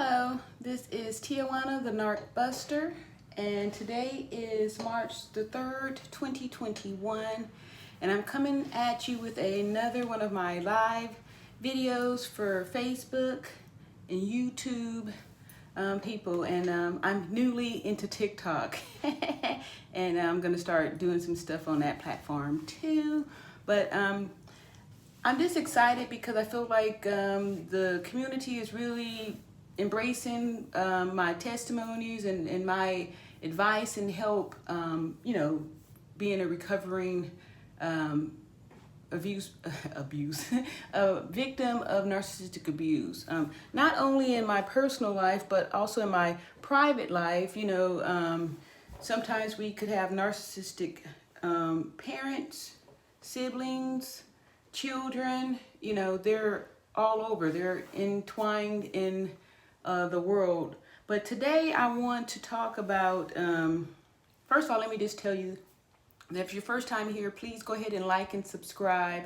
Hello, this is Tijuana the Narc Buster, and today is March the 3rd, 2021, and I'm coming at you with another one of my live videos for Facebook and YouTube people, and I'm newly into TikTok, and I'm going to start doing some stuff on that platform too, but I'm just excited because I feel like the community is really embracing my testimonies and my advice and help, being a recovering abuse a victim of narcissistic abuse. Not only in my personal life, but also in my private life. Sometimes we could have narcissistic parents, siblings, children. They're all over. They're entwined in the world. But today I want to talk about, first of all, let me just tell you that if you're first time here, please go ahead and like and subscribe.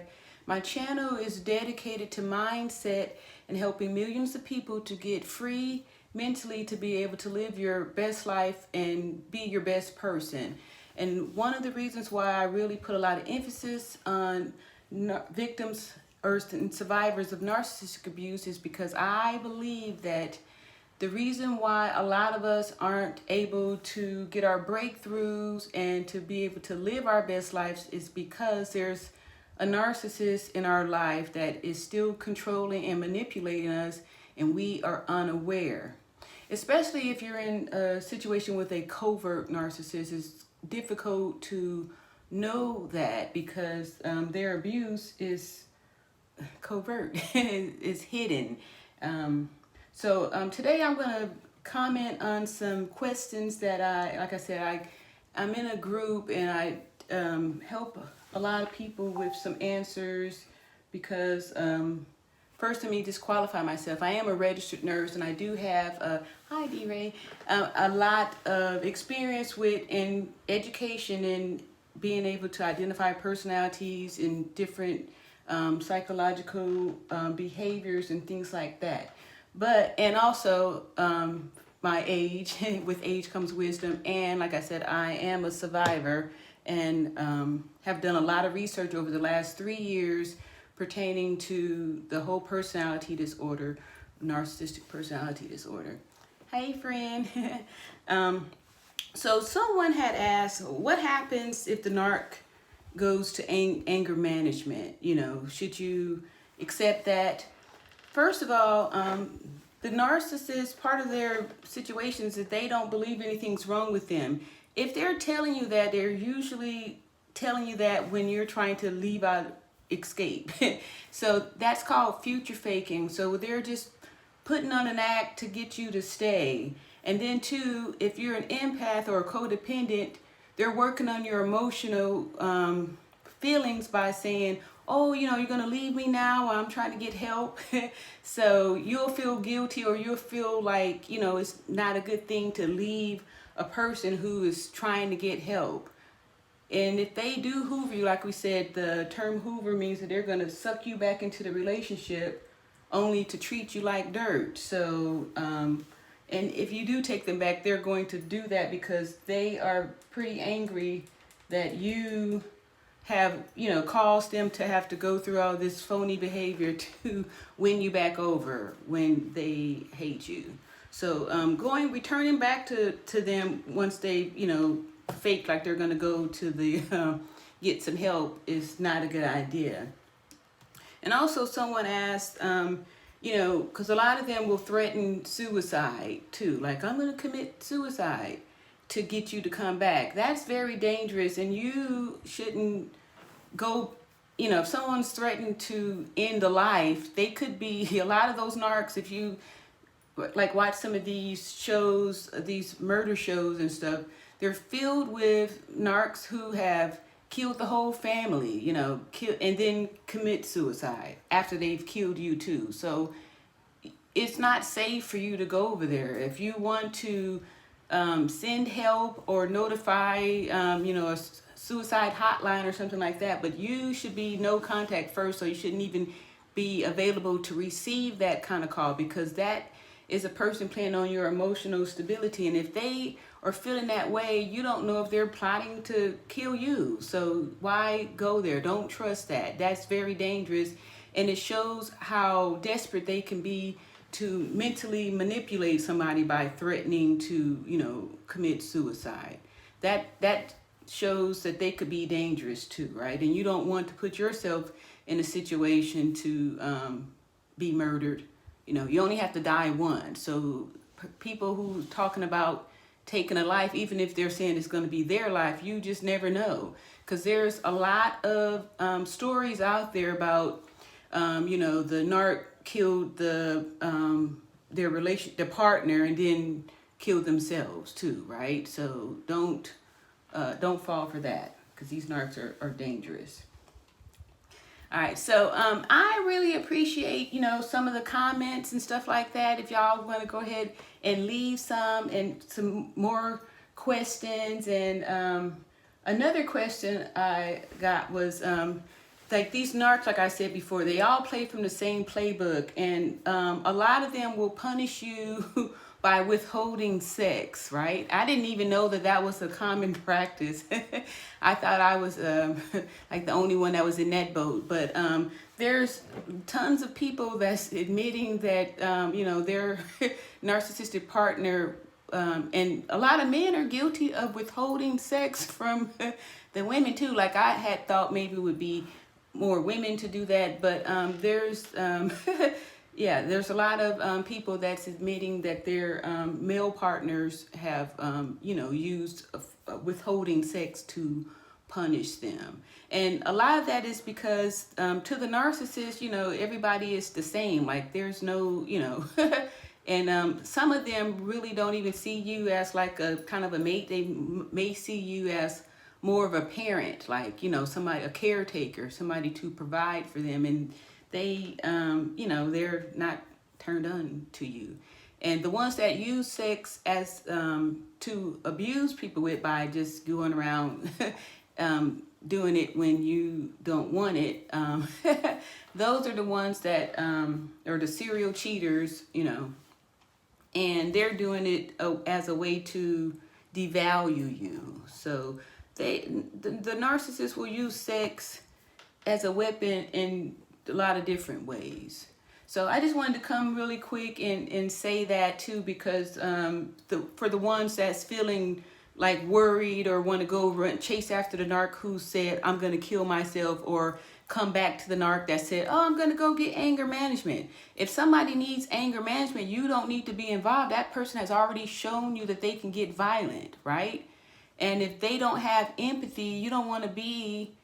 My channel is dedicated to mindset and helping millions of people to get free mentally, to be able to live your best life and be your best person. And one of the reasons why I really put a lot of emphasis on victims or survivors of narcissistic abuse is because I believe that the reason why a lot of us aren't able to get our breakthroughs and to be able to live our best lives is because there's a narcissist in our life that is still controlling and manipulating us, and we are unaware. Especially if you're in a situation with a covert narcissist, it's difficult to know that because their abuse is covert, is hidden. So today I'm going to comment on some questions that I'm in a group, and I help a lot of people with some answers because first, let me just qualify myself. I am a registered nurse, and I do have hi D-Ray, a lot of experience in education and being able to identify personalities in different psychological behaviors and things like that. And also my age, with age comes wisdom, and like I said, I am a survivor and have done a lot of research over the last 3 years pertaining to the whole personality disorder, narcissistic personality disorder. Hey friend. So someone had asked, what happens if the narc goes to anger management? Should you accept that? First of all, the narcissist, part of their situation is that they don't believe anything's wrong with them. If they're telling you that, they're usually telling you that when you're trying to leave out escape. So that's called future faking. So they're just putting on an act to get you to stay. And then two, if you're an empath or a codependent, they're working on your emotional feelings by saying, oh, you're going to leave me now, I'm trying to get help. So you'll feel guilty, or you'll feel like, it's not a good thing to leave a person who is trying to get help. And if they do hoover you, like we said, the term hoover means that they're going to suck you back into the relationship only to treat you like dirt. So, and if you do take them back, they're going to do that because they are pretty angry that you have, caused them to have to go through all this phony behavior to win you back over when they hate you. So returning back to them once they, fake like they're going to go to the get some help is not a good idea. And also someone asked, because a lot of them will threaten suicide too. Like, I'm going to commit suicide to get you to come back. That's very dangerous, and you shouldn't go, if someone's threatening to end a life, they could be, a lot of those narcs, if you watch some of these shows, these murder shows and stuff, they're filled with narcs who have killed the whole family, and then commit suicide after they've killed you too. So it's not safe for you to go over there. If you want to send help or notify, a suicide hotline or something like that, but you should be no contact first, so you shouldn't even be available to receive that kind of call, because that is a person playing on your emotional stability. And if they are feeling that way, you don't know if they're plotting to kill you. So why go there? Don't trust that. That's very dangerous. And it shows how desperate they can be to mentally manipulate somebody by threatening to, commit suicide. That shows that they could be dangerous too, right? And you don't want to put yourself in a situation to be murdered. You only have to die once. So people who talking about taking a life, even if they're saying it's going to be their life, you just never know. Because there's a lot of stories out there about, the narc killed their partner and then killed themselves too, right? So don't fall for that, because these narcs are dangerous. All right, so I really appreciate, some of the comments and stuff like that. If y'all want to go ahead and leave some and some more questions. And another question I got was, like these narcs, like I said before, they all play from the same playbook. And a lot of them will punish you by withholding sex, right? I didn't even know that was a common practice. I thought I was like the only one that was in that boat. But there's tons of people that's admitting that, their narcissistic partner, and a lot of men are guilty of withholding sex from the women too. Like I had thought maybe it would be more women to do that, but there's yeah, there's a lot of people that's admitting that their male partners have, used withholding sex to punish them. And a lot of that is because to the narcissist, everybody is the same. Like there's no, and some of them really don't even see you as like a kind of a mate. They may see you as more of a parent, like, somebody, a caretaker, somebody to provide for them. And they, they're not turned on to you. And the ones that use sex as to abuse people with by just going around doing it when you don't want it, those are the ones that are the serial cheaters, and they're doing it as a way to devalue you. So the narcissist will use sex as a weapon in a lot of different ways. So I just wanted to come really quick and say that too, because for the ones that's feeling like worried or want to go run, chase after the narc who said, I'm going to kill myself, or come back to the narc that said, oh, I'm going to go get anger management. If somebody needs anger management, you don't need to be involved. That person has already shown you that they can get violent, right? And if they don't have empathy, you don't want to be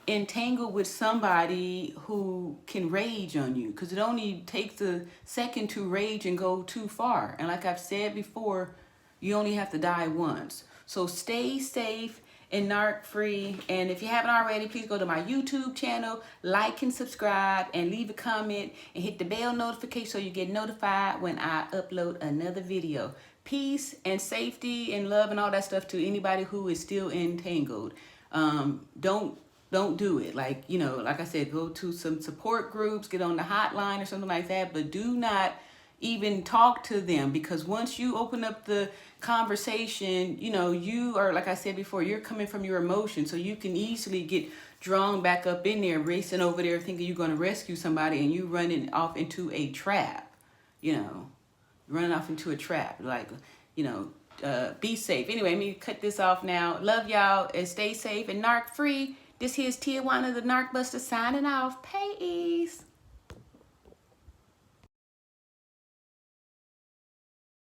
entangled with somebody who can rage on you, because it only takes a second to rage and go too far. And like I've said before, you only have to die once. So stay safe and narc free. And if you haven't already, please go to my YouTube channel, like and subscribe, and leave a comment and hit the bell notification so you get notified when I upload another video. Peace and safety and love and all that stuff to anybody who is still entangled. Don't do it. Like, like I said, go to some support groups, get on the hotline or something like that, but do not even talk to them, because once you open up the conversation, you are, like I said before, you're coming from your emotions, so you can easily get drawn back up in there, racing over there thinking you're going to rescue somebody, and you running off into a trap, running off into a trap, like, be safe. Anyway, let me cut this off now. Love y'all and stay safe and narc free. This here's Tijuana the Narc Buster signing off. Peace.